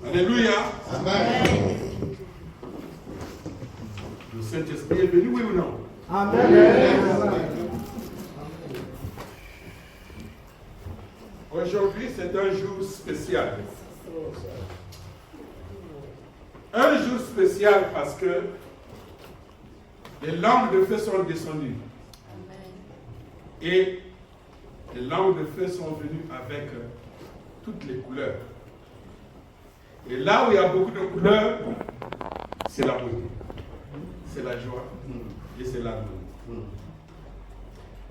Alléluia. Amen. Le Saint-Esprit est venu, oui ou non? Amen. Aujourd'hui, c'est un jour spécial. Un jour spécial parce que les langues de feu sont descendues. Et les langues de feu sont venues avec toutes les couleurs. Et là où il y a beaucoup de couleurs, c'est la beauté, c'est la joie et c'est l'amour.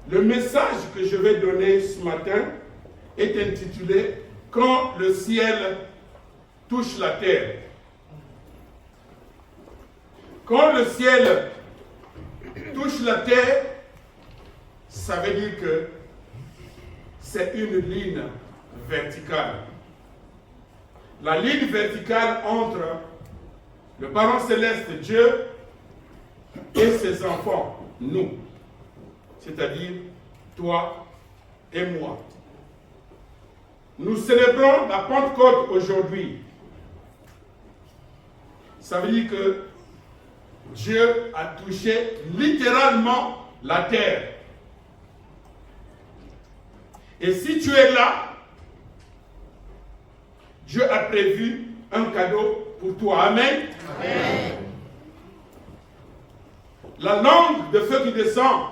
Le message que je vais donner ce matin est intitulé « Quand le ciel touche la terre ». Quand le ciel touche la terre, ça veut dire que c'est une ligne verticale. La ligne verticale entre le Parent Céleste, Dieu, et ses enfants, nous, c'est-à-dire toi et moi. Nous célébrons la Pentecôte aujourd'hui. Ça veut dire que Dieu a touché littéralement la terre. Et si tu es là, Dieu a prévu un cadeau pour toi. Amen. Amen. La langue de feu qui descend,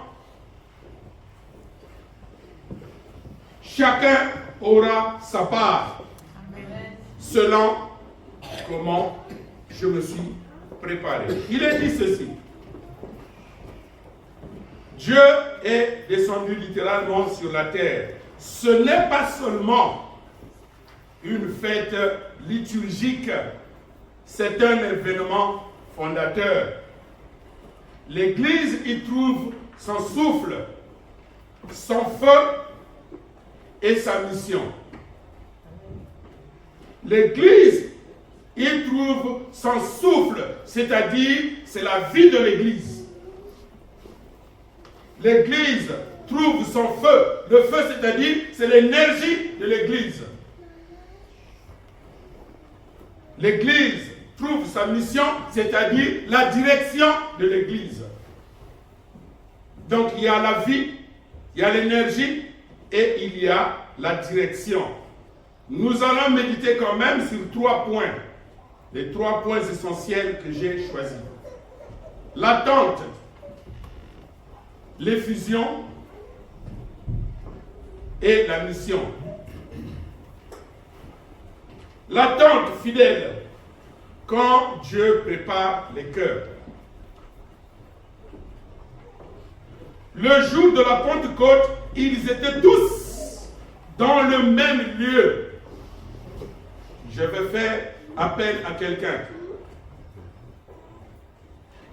chacun aura sa part. Amen. Selon comment je me suis préparé. Il est dit ceci. Dieu est descendu littéralement sur la terre. Ce n'est pas seulement une fête liturgique, c'est un événement fondateur. L'Église y trouve son souffle, son feu et sa mission. L'Église y trouve son souffle, c'est-à-dire c'est la vie de l'Église. L'Église trouve son feu. Le feu, c'est-à-dire c'est l'énergie de l'Église. L'Église trouve sa mission, c'est-à-dire la direction de l'Église. Donc il y a la vie, il y a l'énergie et il y a la direction. Nous allons méditer quand même sur 3 points. Les 3 points essentiels que j'ai choisis. L'attente, l'effusion et la mission. L'attente fidèle, quand Dieu prépare les cœurs. Le jour de la Pentecôte, ils étaient tous dans le même lieu. Je vais faire appel à quelqu'un.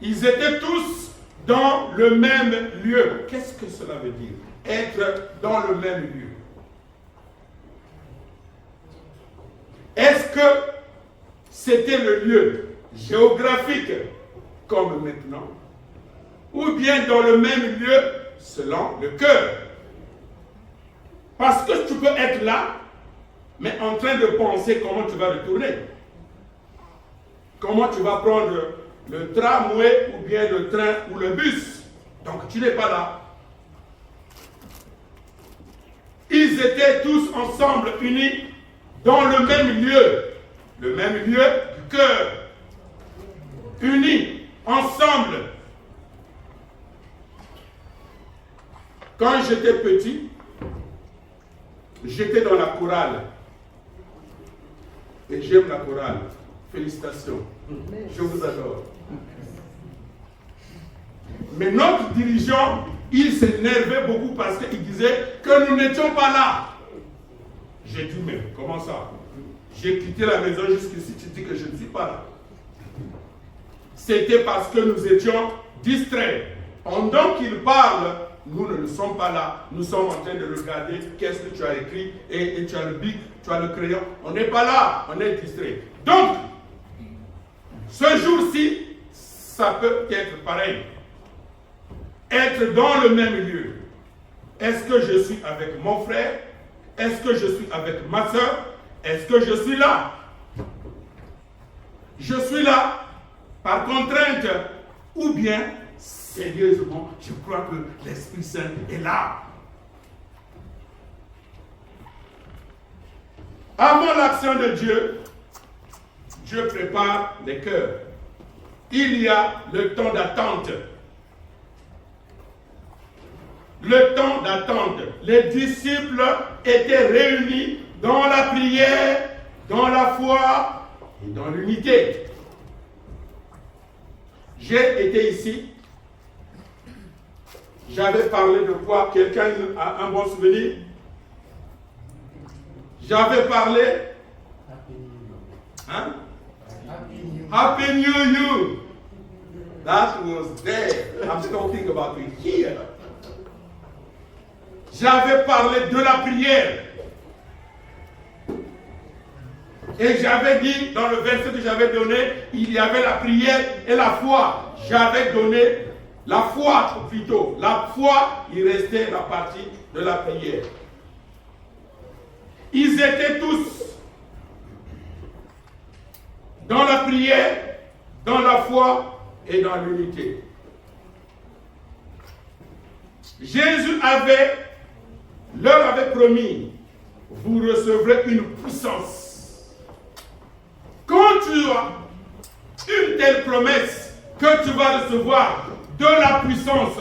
Ils étaient tous dans le même lieu. Qu'est-ce que cela veut dire? Être dans le même lieu. Est-ce que c'était le lieu géographique comme maintenant? Ou bien dans le même lieu selon le cœur? Parce que tu peux être là, mais en train de penser comment tu vas retourner. Comment tu vas prendre le tramway ou bien le train ou le bus. Donc tu n'es pas là. Ils étaient tous ensemble unis dans le même lieu du cœur, unis ensemble. Quand j'étais petit, j'étais dans la chorale. Et j'aime la chorale. Félicitations. Je vous adore. Mais notre dirigeant, il s'énervait beaucoup parce qu'il disait que nous n'étions pas là. J'ai dit, mais comment ça? J'ai quitté la maison jusqu'ici, tu dis que je ne suis pas là. C'était parce que nous étions distraits. Pendant qu'il parle, nous ne sommes pas là. Nous sommes en train de regarder qu'est-ce que tu as écrit et tu as le bic, tu as le crayon. On n'est pas là, on est distrait. Donc, ce jour-ci, ça peut être pareil. Être dans le même lieu. Est-ce que je suis avec mon frère? Est-ce que je suis avec ma soeur? Est-ce que je suis là? je suis là par contrainte ou bien sérieusement, je crois que l'Esprit Saint est là. Avant l'action de Dieu, Dieu prépare les cœurs. Il y a le temps d'attente. Le temps d'attente. Les disciples étaient réunis dans la prière, dans la foi et dans l'unité. J'ai été ici. J'avais parlé de quoi? Quelqu'un a un bon souvenir? J'avais parlé. Hein? Happy New Year. That was there. I'm talking about it here. J'avais parlé de la prière. Et j'avais dit, dans le verset que j'avais donné, il y avait la prière et la foi. J'avais donné la foi plutôt. La foi, il restait la partie de la prière. Ils étaient tous dans la prière, dans la foi et dans l'unité. Jésus leur avait promis, vous recevrez une puissance. Quand tu as une telle promesse que tu vas recevoir de la puissance,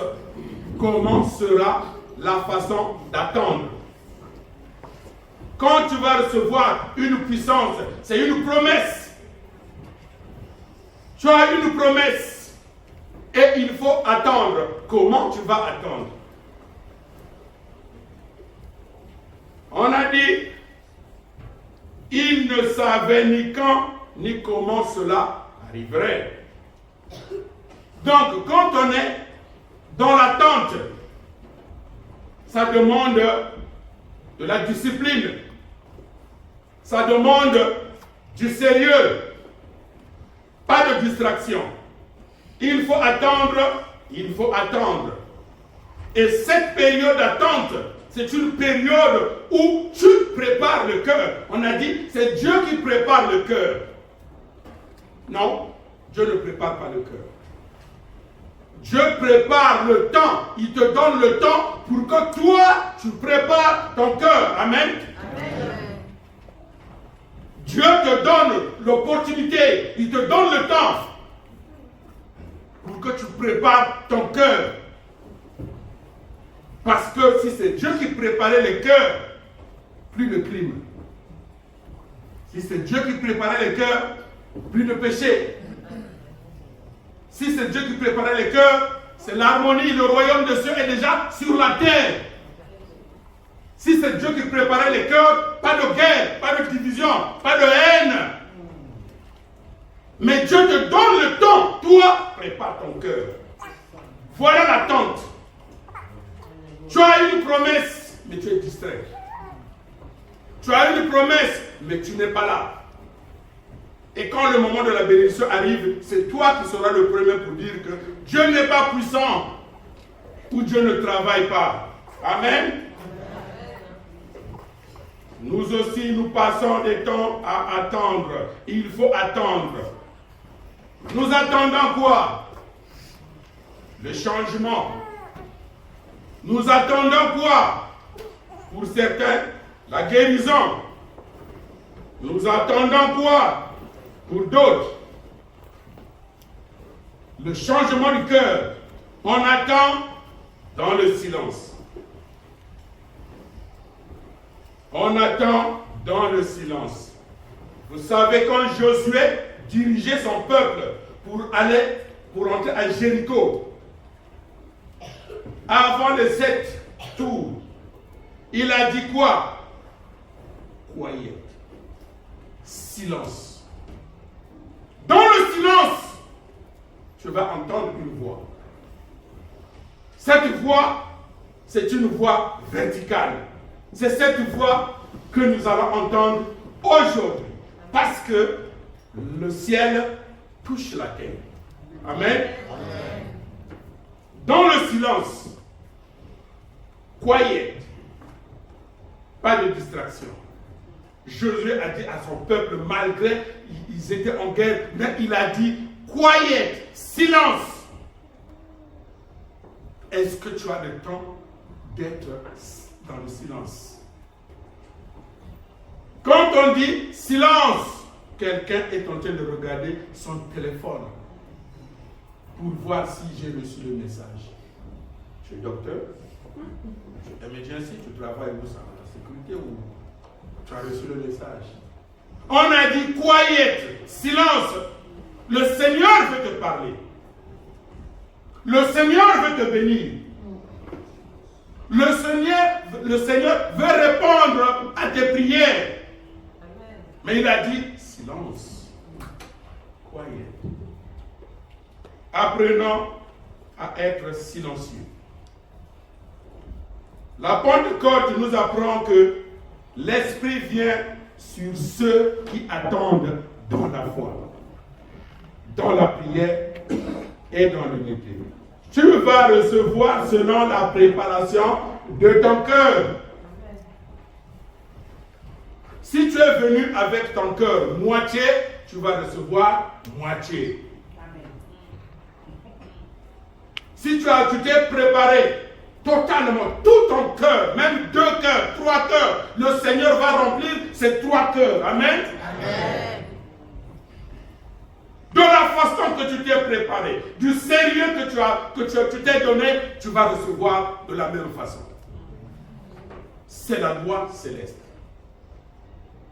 comment sera la façon d'attendre? Quand tu vas recevoir une puissance, c'est une promesse. Tu as une promesse et il faut attendre. Comment tu vas attendre? On a dit, il ne savait ni quand ni comment cela arriverait. Donc, quand on est dans l'attente, ça demande de la discipline. Ça demande du sérieux. Pas de distraction. Il faut attendre, il faut attendre. Et cette période d'attente, c'est une période où tu prépares le cœur. On a dit, c'est Dieu qui prépare le cœur. Non, Dieu ne prépare pas le cœur. Dieu prépare le temps. Il te donne le temps pour que toi, tu prépares ton cœur. Amen. Amen. Dieu te donne l'opportunité. Il te donne le temps pour que tu prépares ton cœur. Parce que si c'est Dieu qui préparait les cœurs, plus de crimes. Si c'est Dieu qui préparait les cœurs, plus de péché. Si c'est Dieu qui préparait les cœurs, c'est l'harmonie, le royaume de Dieu est déjà sur la terre. Si c'est Dieu qui préparait les cœurs, pas de guerre, pas de division, pas de haine. Mais Dieu te donne le temps. Toi, prépare ton cœur. Voilà l'attente. Tu as une promesse, mais tu es distrait. Tu as une promesse, mais tu n'es pas là. Et quand le moment de la bénédiction arrive, c'est toi qui seras le premier pour dire que Dieu n'est pas puissant ou Dieu ne travaille pas. Amen. Nous aussi, nous passons des temps à attendre. Il faut attendre. Nous attendons quoi? Le changement. Nous attendons quoi? Pour certains, la guérison. Nous attendons quoi? Pour d'autres, le changement du cœur. On attend dans le silence. On attend dans le silence. Vous savez, quand Josué dirigeait son peuple pour entrer à Jéricho, avant les 7 tours, il a dit quoi? Quiet. Silence. Dans le silence, tu vas entendre une voix. Cette voix, c'est une voix verticale. C'est cette voix que nous allons entendre aujourd'hui. Parce que le ciel touche la terre. Amen. Amen. Dans le silence, quiet, pas de distraction. Josué a dit à son peuple, malgré ils étaient en guerre, mais il a dit, quiet, silence. Est-ce que tu as le temps d'être dans le silence? Quand on dit silence, quelqu'un est en train de regarder son téléphone pour voir si j'ai reçu le message. Tu es docteur, tu es emergency, tu travailles où ça? La sécurité ou tu as reçu le message? On a dit quiet, silence. Le Seigneur veut te parler. Le Seigneur veut te bénir. Le Seigneur veut répondre à tes prières. Mais il a dit silence. Quiet. Apprenons à être silencieux. La Pentecôte nous apprend que l'Esprit vient sur ceux qui attendent dans la foi, dans la prière et dans l'unité. Tu vas recevoir selon la préparation de ton cœur. Si tu es venu avec ton cœur moitié, tu vas recevoir moitié. Si tu t'es préparé totalement, tout ton cœur, même 2 cœurs, 3 cœurs, le Seigneur va remplir ces 3 cœurs. Amen. Amen. De la façon que tu t'es préparé, du sérieux que tu t'es donné, tu vas recevoir de la même façon. C'est la loi céleste.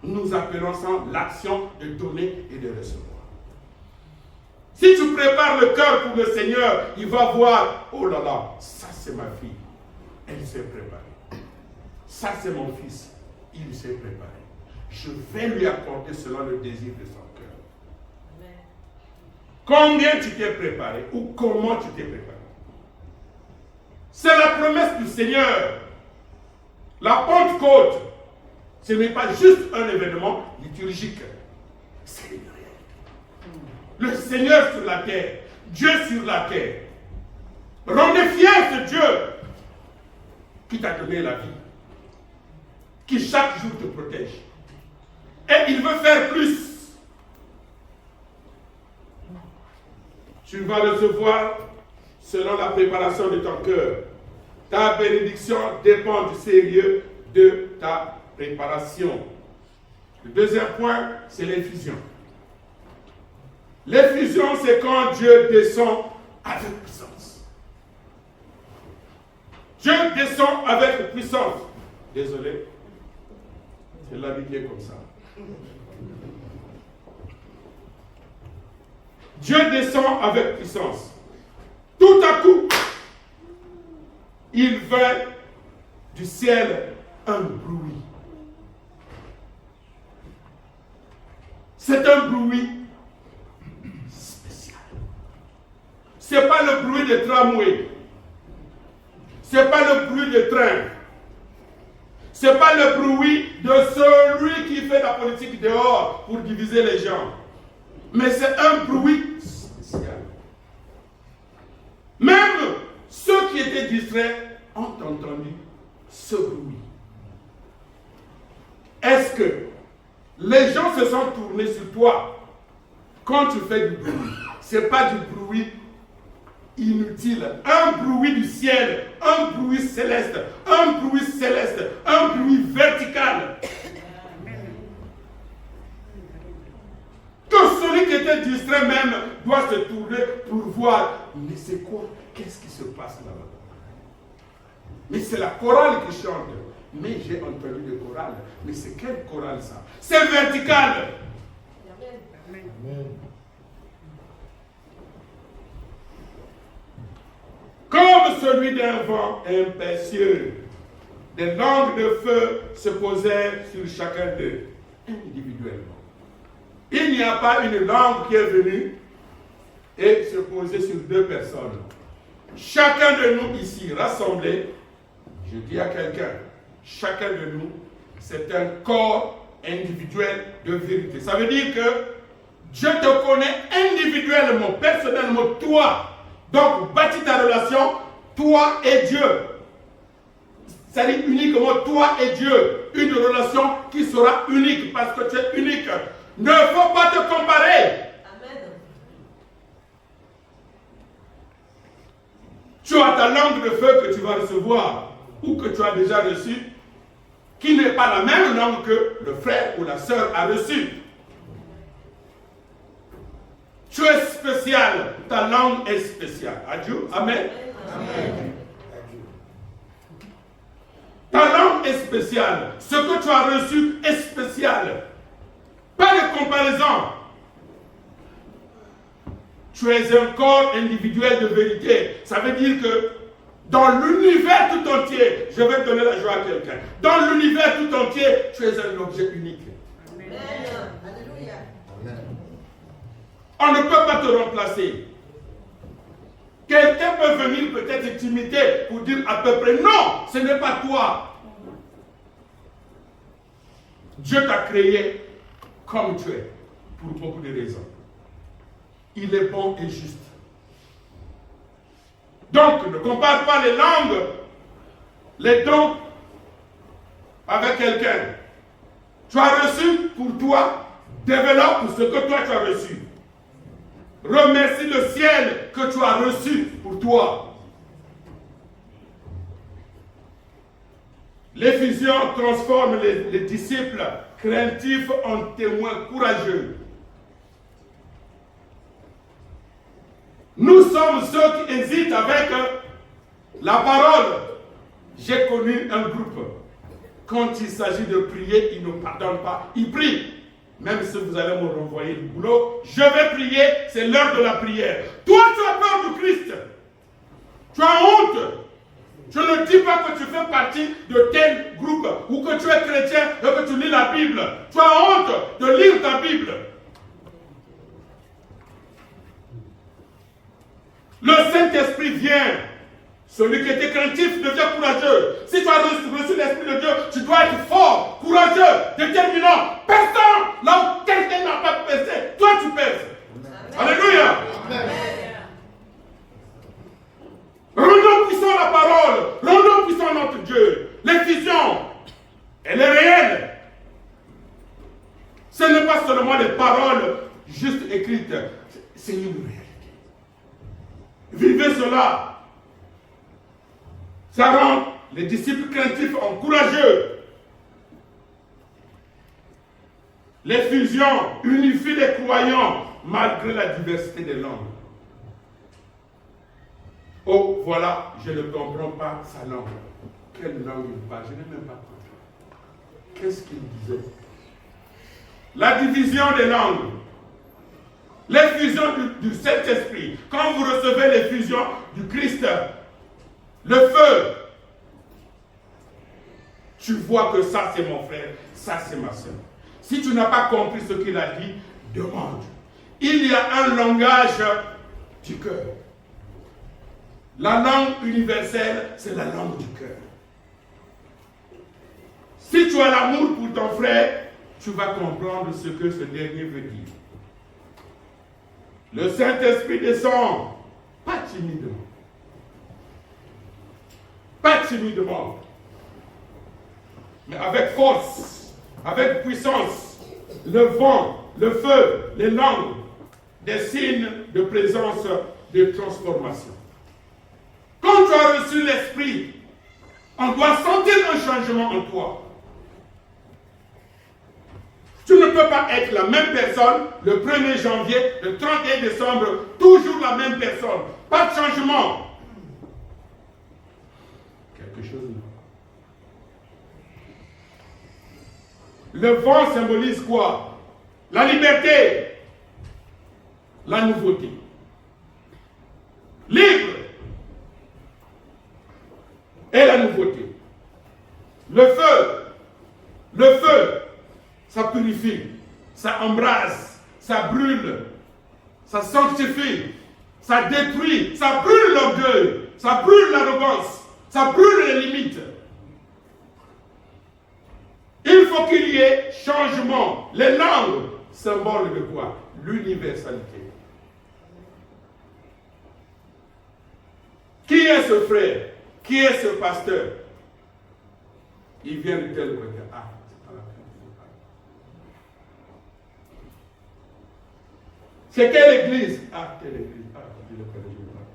Nous appelons ça l'action de donner et de recevoir. Si tu prépares le cœur pour le Seigneur, il va voir, oh là là, ça c'est ma fille, elle s'est préparée. Ça c'est mon fils, il s'est préparé. Je vais lui accorder selon le désir de son cœur. Amen. Combien tu t'es préparé ou comment tu t'es préparé? C'est la promesse du Seigneur. La Pentecôte, ce n'est pas juste un événement liturgique, c'est une réalité. Le Seigneur sur la terre, Dieu sur la terre. Rendez fier ce Dieu qui t'a donné la vie, qui chaque jour te protège. Et il veut faire plus. Tu vas recevoir selon la préparation de ton cœur. Ta bénédiction dépend du sérieux de ta préparation. Le deuxième point, c'est l'infusion. L'infusion, c'est quand Dieu descend avec puissance. Dieu descend avec puissance. Désolé, c'est la vie qui est comme ça. Dieu descend avec puissance. Tout à coup, il vint du ciel un bruit. C'est un bruit spécial. Ce n'est pas le bruit de tramway. Ce n'est pas le bruit de train. Ce n'est pas le bruit de celui qui fait la politique dehors pour diviser les gens. Mais c'est un bruit spécial. Même ceux qui étaient distraits ont entendu ce bruit. Est-ce que les gens se sont tournés sur toi quand tu fais du bruit? Ce n'est pas du bruit inutile, un bruit du ciel, un bruit céleste, un bruit céleste, un bruit vertical. Que celui qui était distrait même doit se tourner pour voir, mais c'est quoi? Qu'est-ce qui se passe là-bas? Mais c'est la chorale qui chante. Mais j'ai entendu des chorales. Mais c'est quelle chorale ça? C'est vertical. Amen. Comme celui d'un vent impétueux, des langues de feu se posaient sur chacun d'eux, individuellement. Il n'y a pas une langue qui est venue et se poser sur 2 personnes. Chacun de nous ici rassemblés, je dis à quelqu'un, chacun de nous, c'est un corps individuel de vérité. Ça veut dire que Dieu te connaît individuellement, personnellement, toi. Donc, bâtis ta relation, toi et Dieu. C'est-à-dire uniquement toi et Dieu. Une relation qui se seras unique parce que tu es unique. Ne faut pas te comparer. Amen. Tu as ta langue de feu que tu vas recevoir ou que tu as déjà reçue, qui n'est pas la même langue que le frère ou la sœur a reçue. Tu es spécial, ta langue est spéciale. Adieu. Amen. Amen. Ta langue est spéciale. Ce que tu as reçu est spécial. Pas de comparaison. Tu es un corps individuel de vérité. Ça veut dire que dans l'univers tout entier, je vais donner la joie à quelqu'un. Dans l'univers tout entier, tu es un objet unique. Amen. Alléluia. Amen. On ne peut pas te remplacer. Quelqu'un peut venir peut-être t'imiter pour dire à peu près non, ce n'est pas toi. Dieu t'a créé comme tu es, pour beaucoup de raisons. Il est bon et juste. Donc, ne compare pas les langues, les dons avec quelqu'un. Tu as reçu pour toi, développe ce que toi tu as reçu. Remercie le ciel que tu as reçu pour toi. L'effusion transforme les disciples craintifs en témoins courageux. Nous sommes ceux qui hésitent avec la parole. J'ai connu un groupe. Quand il s'agit de prier, ils ne pardonnent pas. Ils prient. Même si vous allez me renvoyer du boulot, je vais prier, c'est l'heure de la prière. Toi, tu as peur du Christ. Tu as honte. Je ne dis pas que tu fais partie de tel groupe ou que tu es chrétien et que tu lis la Bible. Tu as honte de lire ta Bible. Le Saint-Esprit vient. Celui qui était craintif devient courageux. Si tu as reçu l'Esprit de Dieu, tu dois être fort, courageux, déterminant. Personne, là où quelqu'un n'a pas percé, toi tu perces. Alléluia. Amen. Rendons puissant la parole. Rendons puissant notre Dieu. L'effusion, elle est réelle. Ce n'est pas seulement des paroles juste écrites. C'est une réalité. Vivez cela. Ça rend les disciples craintifs en courageux. L'effusion unifie les croyants malgré la diversité des langues. Oh, voilà, je ne comprends pas sa langue. Quelle langue il parle? Je n'ai même pas compris. Qu'est-ce qu'il disait? La division des langues. L'effusion du Saint-Esprit. Quand vous recevez l'effusion du Christ, le feu, tu vois que ça c'est mon frère, ça c'est ma soeur. Si tu n'as pas compris ce qu'il a dit, demande. Il y a un langage du cœur. La langue universelle, c'est la langue du cœur. Si tu as l'amour pour ton frère, tu vas comprendre ce que ce dernier veut dire. Le Saint-Esprit descend, pas timidement. Pas timidement, mais avec force, avec puissance, le vent, le feu, les langues, des signes de présence, de transformation. Quand tu as reçu l'Esprit, on doit sentir un changement en toi. Tu ne peux pas être la même personne le 1er janvier, le 31 décembre, toujours la même personne. Pas de changement. Quelque chose. Le vent symbolise quoi? La liberté, la nouveauté. Libre et la nouveauté. Le feu, ça purifie, ça embrase, ça brûle, ça sanctifie, ça détruit, ça brûle l'orgueil, ça brûle l'arrogance, ça brûle les limites. Il faut qu'il y ait changement. Les langues, symbole de quoi? L'universalité. Qui est ce frère? Qui est ce pasteur? Il vient de tel côté. Ah, c'est pas la peine de vous parler. C'est quelle église? Ah, quelle église? Ah, je le connais, je ne sais pas.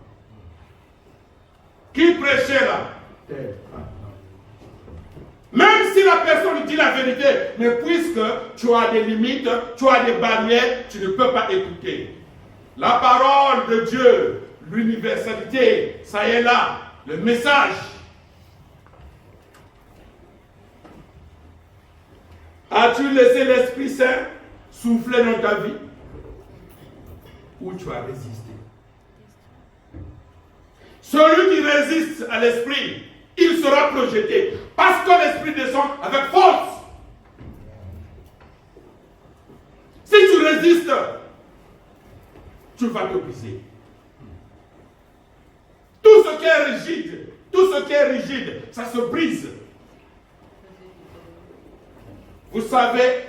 Qui prêchait là? Telle. Ah, non. Même si la personne dit la vérité, mais puisque tu as des limites, tu as des barrières, tu ne peux pas écouter. La parole de Dieu, l'universalité, ça est là, le message. As-tu laissé l'Esprit Saint souffler dans ta vie? Ou tu as résisté? Celui qui résiste à l'Esprit, il sera projeté. Parce que l'Esprit descend avec force. Si tu résistes, tu vas te briser. Tout ce qui est rigide, ça se brise. Vous savez,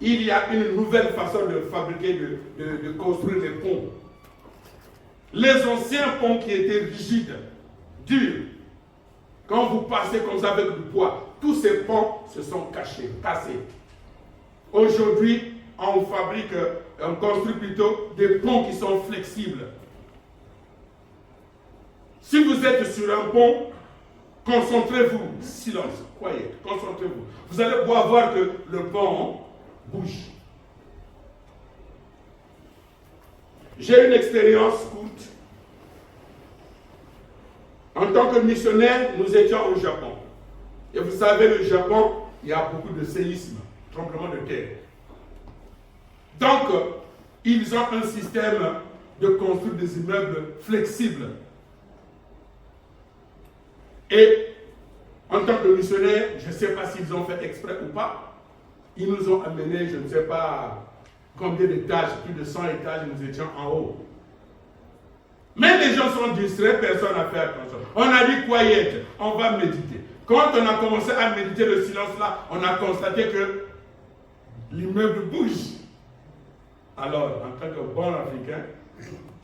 il y a une nouvelle façon de fabriquer, de construire les ponts. Les anciens ponts qui étaient rigides, durs, quand vous passez comme ça avec du bois, tous ces ponts se sont cassés. Aujourd'hui, on fabrique, on construit plutôt des ponts qui sont flexibles. Si vous êtes sur un pont, concentrez-vous, silence, quiet, concentrez-vous. Vous allez voir que le pont bouge. J'ai une expérience courte. En tant que missionnaire, nous étions au Japon. Et vous savez, le Japon, il y a beaucoup de séismes, tremblements de terre. Donc, ils ont un système de construire des immeubles flexibles. Et en tant que missionnaire, je ne sais pas s'ils ont fait exprès ou pas, ils nous ont amenés, je ne sais pas combien d'étages, plus de 100 étages, nous étions en haut. Mais les gens sont distraits, personne n'a fait attention. On a dit quiet, on va méditer. Quand on a commencé à méditer le silence là, on a constaté que l'immeuble bouge. Alors, en tant que bon Africain,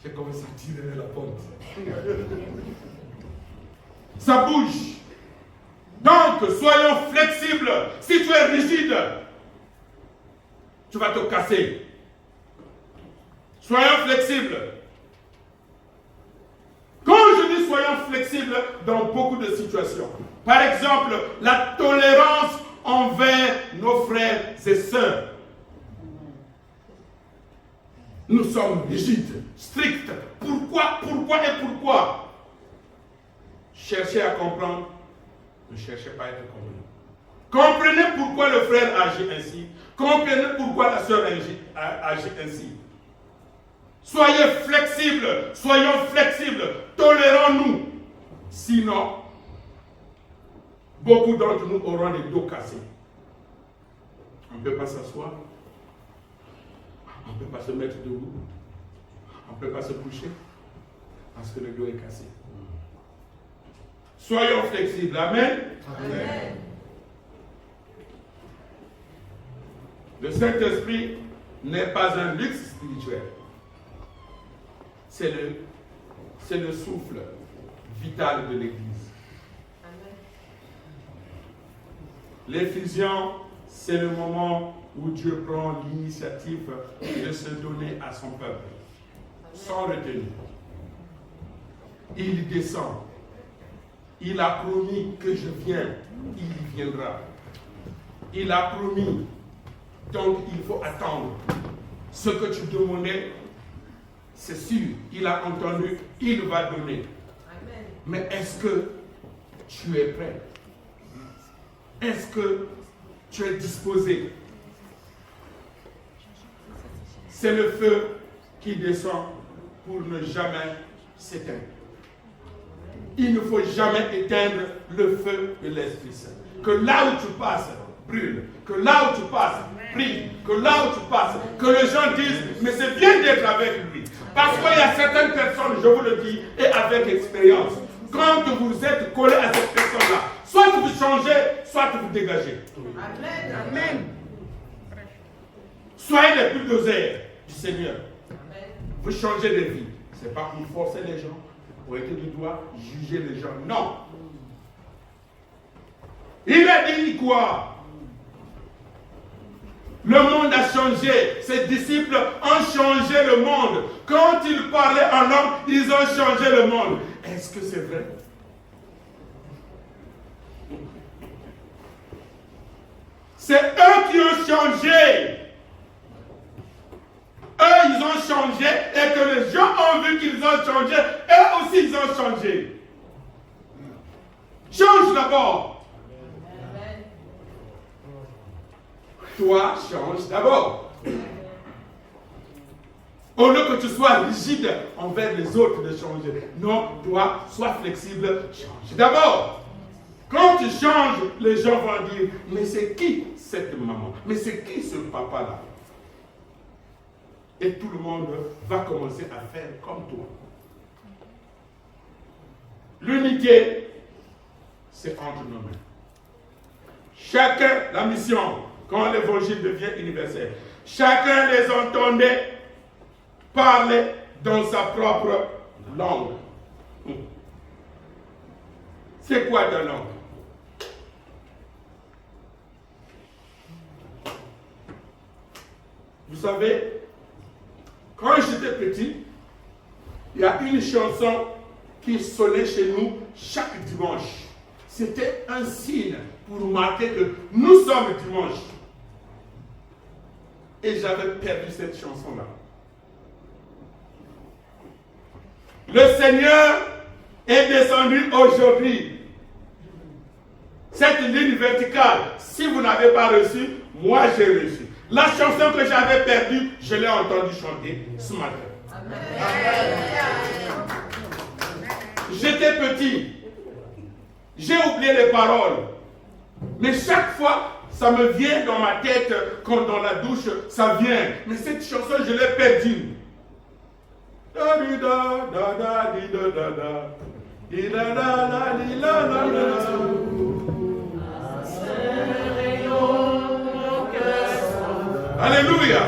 j'ai commencé à tirer la porte. Ça bouge. Donc, soyons flexibles. Si tu es rigide, tu vas te casser. Soyons flexibles. Quand je dis soyons flexibles dans beaucoup de situations, par exemple, la tolérance envers nos frères et sœurs. Nous sommes rigides, stricts. Pourquoi Cherchez à comprendre, ne cherchez pas à être compris. Comprenez pourquoi le frère agit ainsi. Comprenez pourquoi la sœur agit ainsi. Soyez flexibles, soyons flexibles, tolérons-nous. Sinon, beaucoup d'entre nous auront les dos cassés. On ne peut pas s'asseoir. On ne peut pas se mettre debout. On ne peut pas se coucher parce que le dos est cassé. Soyons flexibles. Amen. Amen. Le Saint-Esprit n'est pas un luxe spirituel. C'est le souffle vital de l'Église. L'effusion, c'est le moment où Dieu prend l'initiative de se donner à son peuple, sans retenue. Il descend. Il a promis que je viens, il viendra. Il a promis, donc il faut attendre. Ce que tu demandais, c'est sûr, il a entendu, il va donner. Amen. Mais est-ce que tu es prêt? Est-ce que tu es disposé? C'est le feu qui descend pour ne jamais s'éteindre. Il ne faut jamais éteindre le feu de l'Esprit Saint. Que là où tu passes, brûle. Que là où tu passes, brille. Que là où tu passes, que les gens disent, mais c'est bien d'être avec lui. Parce qu'il y a certaines personnes, je vous le dis, et avec expérience, quand vous êtes collé à cette personne-là, soit vous changez, soit vous dégagez. Amen. Amen. Soyez les bulldozers du Seigneur. Amen. Vous changez de vie. Ce n'est pas pour forcer les gens, pour être du doigt, juger les gens. Non. Il a dit quoi? Le monde a changé. Ses disciples ont changé le monde. Quand ils parlaient en langue, ils ont changé le monde. Est-ce que c'est vrai? C'est eux qui ont changé. Eux, ils ont changé et que les gens ont vu qu'ils ont changé. Eux aussi, ils ont changé. Change d'abord. Toi, change d'abord. Au lieu que tu sois rigide envers les autres de changer. Non, toi, sois flexible, change d'abord. Quand tu changes, les gens vont dire, mais c'est qui cette maman? Mais c'est qui ce papa-là? Et tout le monde va commencer à faire comme toi. L'unité, c'est entre nos mains. Chacun, la mission, quand l'évangile devient universel, chacun les entendait parler dans sa propre langue. C'est quoi ta langue? Vous savez, quand j'étais petit, il y a une chanson qui sonnait chez nous chaque dimanche. C'était un signe pour marquer que nous sommes dimanche. Et j'avais perdu cette chanson-là. Le Seigneur est descendu aujourd'hui. Cette ligne verticale, si vous n'avez pas reçu, moi j'ai reçu. La chanson que j'avais perdue, je l'ai entendue chanter ce matin. J'étais petit. J'ai oublié les paroles. Mais chaque fois, ça me vient dans ma tête, quand dans la douche, ça vient. Mais cette chanson, je l'ai perdue. Alléluia.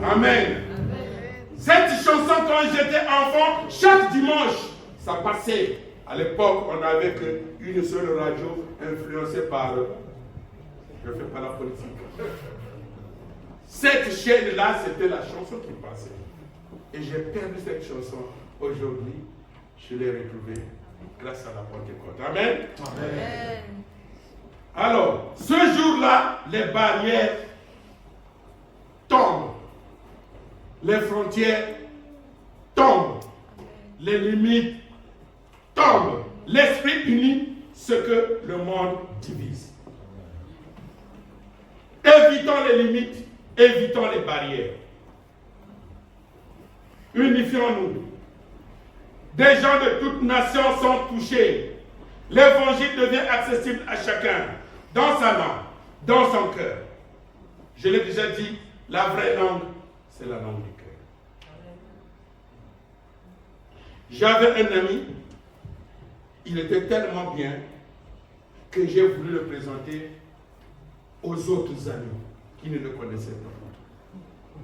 Amen. Cette chanson, quand j'étais enfant, chaque dimanche, ça passait. À l'époque, on n'avait qu'une seule radio influencée par... Je ne fais pas la politique. Cette chaîne-là, c'était la chanson qui passait. Et j'ai perdu cette chanson. Aujourd'hui, je l'ai retrouvée grâce à la Pentecôte. Amen. Amen. Alors, ce jour-là, les barrières tombent. Les frontières tombent. Les limites tombent. L'esprit unit ce que le monde divise. Évitons les limites, évitons les barrières. Unifions-nous. Des gens de toutes nations sont touchés. L'évangile devient accessible à chacun, dans sa langue, dans son cœur. Je l'ai déjà dit, la vraie langue, c'est la langue du cœur. J'avais un ami, il était tellement bien que j'ai voulu le présenter aux autres amis qui ne le connaissaient pas.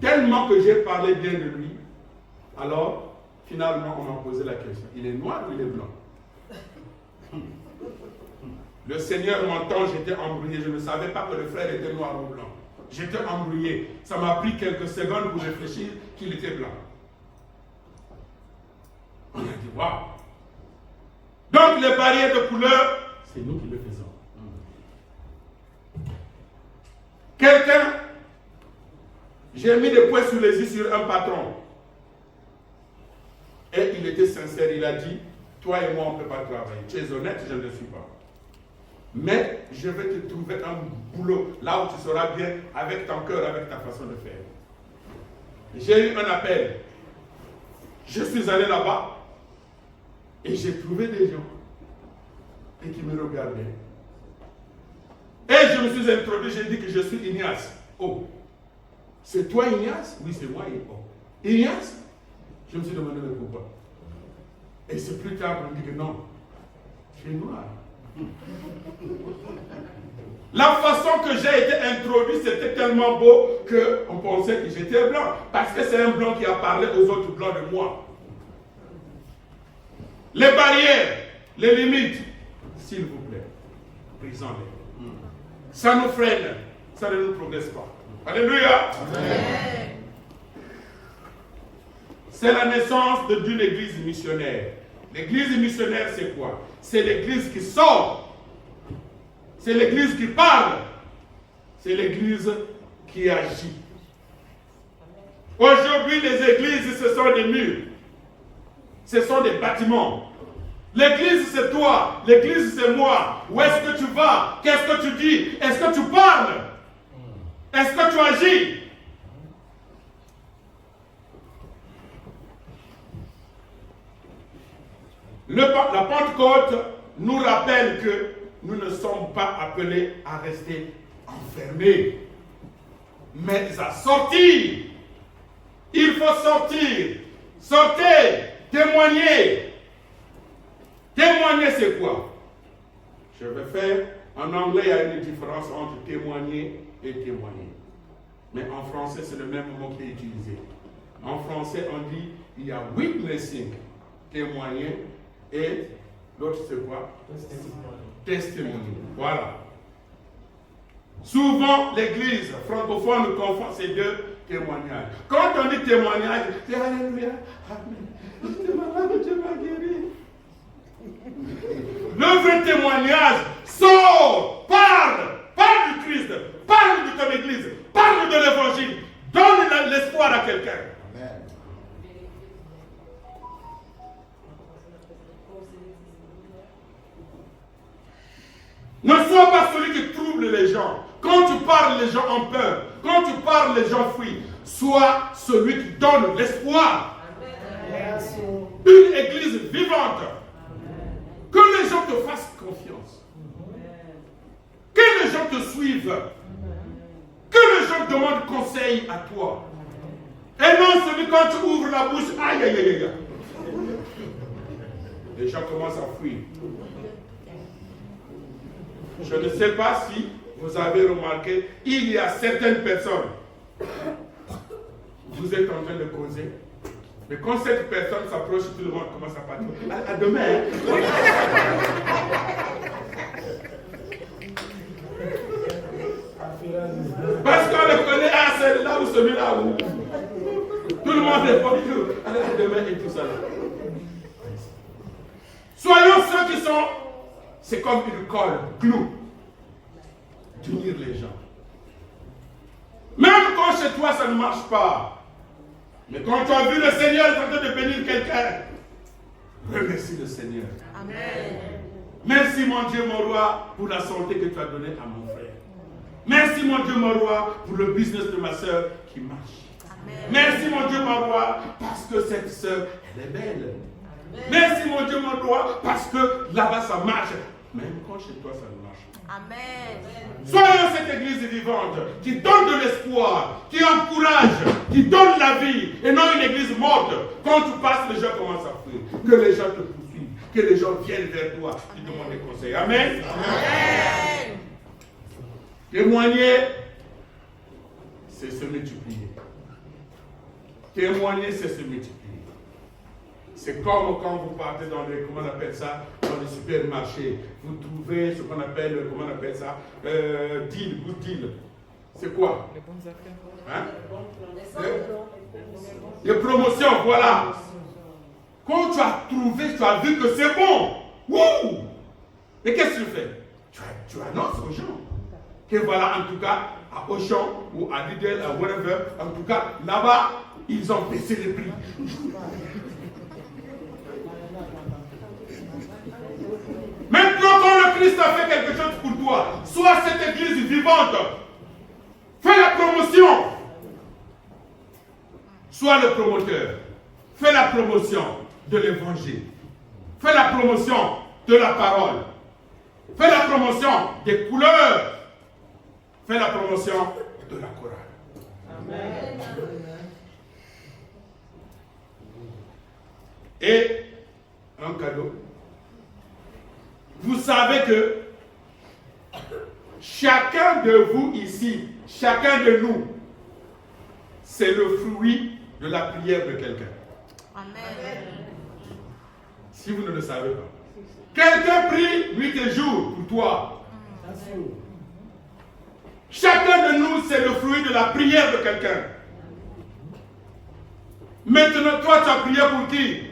Tellement que j'ai parlé bien de lui, alors finalement on m'a posé la question, il est noir ou il est blanc? Le Seigneur m'entend, j'étais embrouillé, je ne savais pas que le frère était noir ou blanc. J'étais embrouillé, ça m'a pris quelques secondes pour réfléchir qu'il était blanc. On a dit, waouh! Donc les barrières de couleur, c'est nous qui le faisons. Quelqu'un, j'ai mis des points sur les yeux sur un patron. Et il était sincère, il a dit, toi et moi on ne peut pas travailler. Tu es honnête, je ne le suis pas. Mais je vais te trouver un boulot là où tu seras bien avec ton cœur, avec ta façon de faire. J'ai eu un appel. Je suis allé là-bas et j'ai trouvé des gens et qui me regardaient. Et je me suis introduit, j'ai dit que je suis Ignace. Oh, c'est toi Ignace? Oui, c'est moi. Oh. Ignace? Je me suis demandé mais pourquoi. Et c'est plus tard qu'on me dit que non, tu es noir. La façon que j'ai été introduit, c'était tellement beau qu'on pensait que j'étais blanc. Parce que c'est un blanc qui a parlé aux autres blancs de moi. Les barrières, les limites, s'il vous plaît, brisons-les. ça nous freine, ça ne nous progresse pas. Alléluia. Amen. C'est la naissance d'une église missionnaire. L'église missionnaire, c'est quoi? C'est l'église qui sort. C'est l'église qui parle. C'est l'église qui agit. Aujourd'hui, les églises, ce sont des murs. Ce sont des bâtiments. L'église, c'est toi. L'église, c'est moi. Où est-ce que tu vas? Qu'est-ce que tu dis? Est-ce que tu parles? Est-ce que tu agis? La Pentecôte nous rappelle que nous ne sommes pas appelés à rester enfermés, mais à sortir. Il faut sortir. Sortez, témoignez. Témoigner, c'est quoi? Je vais faire, en anglais, il y a une différence entre témoigner et témoigner. Mais en français, c'est le même mot qui est utilisé. En français, on dit, il y a witnessing, témoigner, et l'autre, c'est quoi? Testimony. Voilà. Souvent, l'église francophone confond ces deux témoignages. Quand on dit témoignage, c'est Alléluia, Amen. J'étais malade, Dieu m'a guéri. Le vrai témoignage sort, parle du Christ, parle de ton église, parle de l'évangile, donne l'espoir à quelqu'un. Amen. Ne sois pas celui qui trouble les gens. Quand tu parles, les gens ont peur. Quand tu parles, les gens fuient. Sois celui qui donne l'espoir. Une église vivante. Que les gens te fassent confiance. Que les gens te suivent. Que les gens demandent conseil à toi. Et non celui quand tu ouvres la bouche, aïe aïe aïe aïe. Les gens commencent à fuir. Je ne sais pas si vous avez remarqué, il y a certaines personnes, vous êtes en train de causer, mais quand cette personne s'approche, tout le monde commence à partir. À demain. Parce qu'on le connaît, ah, c'est là ou celui-là. Tout le monde est pour tout. Allez, à demain et tout ça. Soyons ceux qui sont, c'est comme une colle, clou, d'unir les gens. Même quand chez toi ça ne marche pas, mais quand tu as vu le Seigneur est en train de bénir quelqu'un, remercie le Seigneur. Amen. Merci mon Dieu, mon roi, pour la santé que tu as donnée à mon frère. Merci mon Dieu, mon roi, pour le business de ma soeur qui marche. Amen. Merci mon Dieu, mon roi, parce que cette soeur, elle est belle. Merci mon Dieu, mon roi, parce que là-bas ça marche. Même quand chez toi ça ne marche pas. Amen. Soyons cette église vivante qui donne de l'espoir, qui encourage, qui donne la vie, et non une église morte. Quand tu passes, les gens commencent à fuir. Que les gens te poursuivent, que les gens viennent vers toi, qui demandent des conseils. Amen. Amen. Témoigner, c'est se multiplier. Témoigner, c'est se multiplier. C'est comme quand vous partez dans les, comment on appelle ça, dans les supermarchés, vous trouvez ce qu'on appelle, comment on appelle ça, deal, good deal. C'est quoi? Les bonnes affaires. Hein? Les promotions, voilà. Quand tu as trouvé, tu as vu que c'est bon. Wouh! Et qu'est-ce que tu fais? Tu annonces aux gens que voilà, en tout cas, à Auchan ou à Lidl, à whatever, en tout cas, là-bas, ils ont baissé les prix. Maintenant, quand le Christ a fait quelque chose pour toi, sois cette église vivante. Fais la promotion. Sois le promoteur. Fais la promotion de l'évangile. Fais la promotion de la parole. Fais la promotion des couleurs. Fais la promotion de la chorale. Amen. Et un cadeau. Vous savez que chacun de vous ici, chacun de nous, c'est le fruit de la prière de quelqu'un. Amen. Si vous ne le savez pas. Quelqu'un prie nuit et jour pour toi. Chacun de nous, c'est le fruit de la prière de quelqu'un. Maintenant, toi, tu as prié pour qui?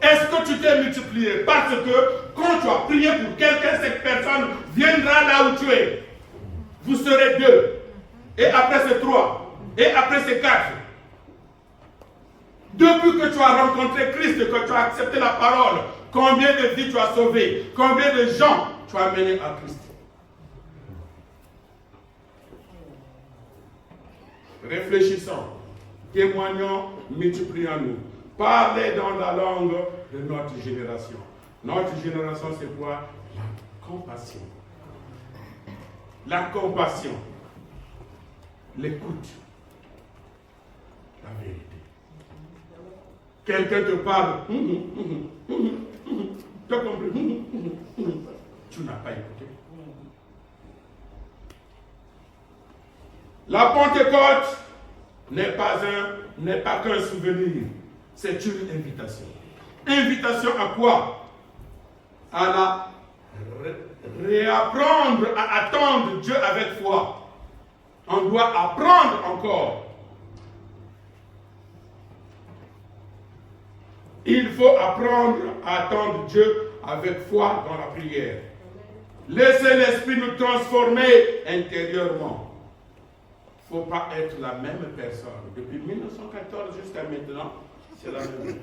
Est-ce que tu t'es multiplié? Parce que quand tu as prié pour quelqu'un, cette personne viendra là où tu es. Vous serez 2. Et après c'est 3. Et après c'est 4. Depuis que tu as rencontré Christ, que tu as accepté la parole, combien de vies tu as sauvées? Combien de gens tu as amenés à Christ? Réfléchissons, témoignons, multiplions-nous. Parlez dans la langue de notre génération. Notre génération, c'est quoi? La compassion. La compassion. L'écoute. La vérité. Quelqu'un te parle. Tu as compris? Tu n'as pas écouté. La Pentecôte n'est pas qu'un souvenir, c'est une invitation. Invitation à quoi? À réapprendre à attendre Dieu avec foi. On doit apprendre encore. Il faut apprendre à attendre Dieu avec foi dans la prière. Laissez l'Esprit nous transformer intérieurement. Il ne faut pas être la même personne. Depuis 1914 jusqu'à maintenant, c'est la même chose.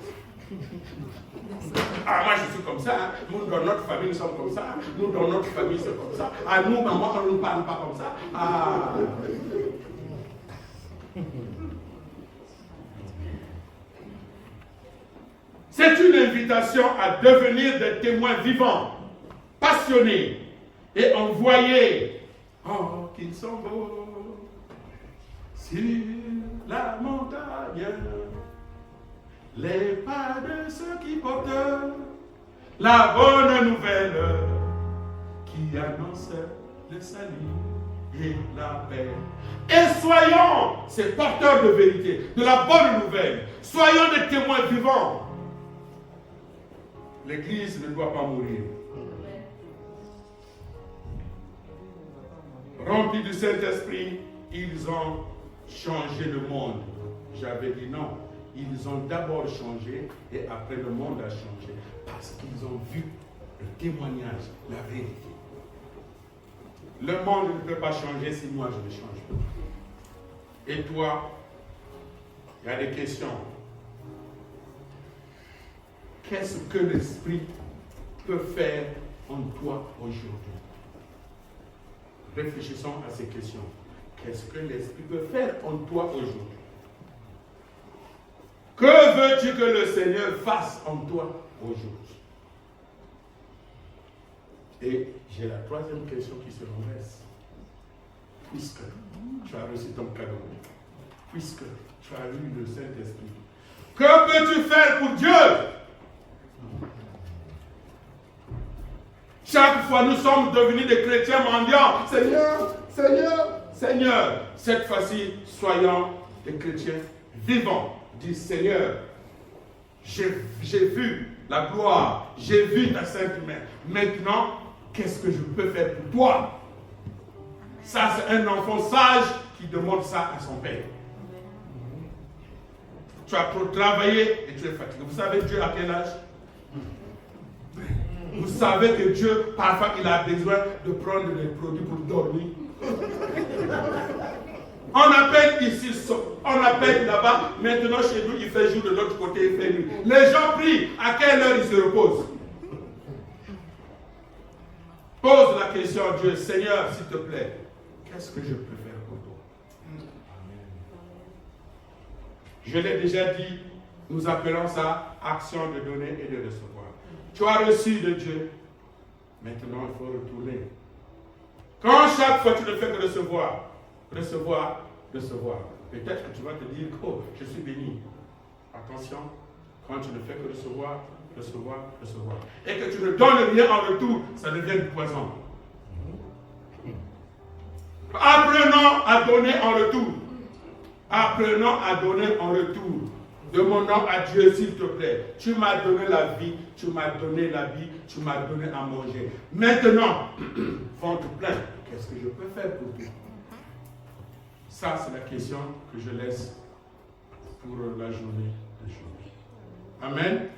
Ah, moi je suis comme ça. Hein. Nous, dans notre famille, nous sommes comme ça. Nous, dans notre famille, c'est comme ça. Ah, nous, maman, on ne parle pas comme ça. Ah. C'est une invitation à devenir des témoins vivants, passionnés et envoyés. Oh, qu'ils sont beaux. Sur la montagne, les pas de ceux qui portent la bonne nouvelle qui annonce le salut et la paix. Et soyons ces porteurs de vérité, de la bonne nouvelle. Soyons des témoins vivants. L'Église ne doit pas mourir. Remplis du Saint-Esprit, ils ont changé le monde. J'avais dit non. Ils ont d'abord changé et après le monde a changé. Parce qu'ils ont vu le témoignage, la vérité. Le monde ne peut pas changer si moi je ne change pas. Et toi, il y a des questions. Qu'est-ce que l'Esprit peut faire en toi aujourd'hui? Réfléchissons à ces questions. Qu'est-ce que l'Esprit peut faire en toi aujourd'hui? Que veux-tu que le Seigneur fasse en toi aujourd'hui? Et j'ai la troisième question qui se renverse. Puisque tu as reçu ton cadeau, puisque tu as eu le Saint-Esprit, que peux-tu faire pour Dieu? Chaque fois, nous sommes devenus des chrétiens mendiants. Seigneur, Seigneur, Seigneur. Cette fois-ci, soyons des chrétiens vivants. Dis Seigneur, j'ai vu la gloire, j'ai vu ta sainte main. Maintenant, qu'est-ce que je peux faire pour toi? Ça, c'est un enfant sage qui demande ça à son père. Tu as trop travaillé et tu es fatigué. Vous savez Dieu à quel âge? Vous savez que Dieu, parfois, il a besoin de prendre des produits pour dormir. On appelle ici, on appelle là-bas. Maintenant, chez nous, il fait jour, de l'autre côté, il fait nuit. Les gens prient. À quelle heure ils se reposent? Pose la question à Dieu. Seigneur, s'il te plaît, qu'est-ce que je peux faire pour toi? Je l'ai déjà dit, nous appelons ça action de donner et de recevoir. Tu as reçu de Dieu. Maintenant, il faut retourner. Quand chaque fois tu ne fais que recevoir, recevoir, recevoir, peut-être que tu vas te dire, oh, je suis béni. Attention, quand tu ne fais que recevoir, recevoir, recevoir, et que tu ne donnes rien en retour, ça devient du poison. Apprenons à donner en retour. Apprenons à donner en retour. Demandons à Dieu, s'il te plaît, tu m'as donné la vie, tu m'as donné l'habit, tu m'as donné à manger. Maintenant, ventre plein, qu'est-ce que je peux faire pour toi? Ça, c'est la question que je laisse pour la journée d'aujourd'hui. Amen.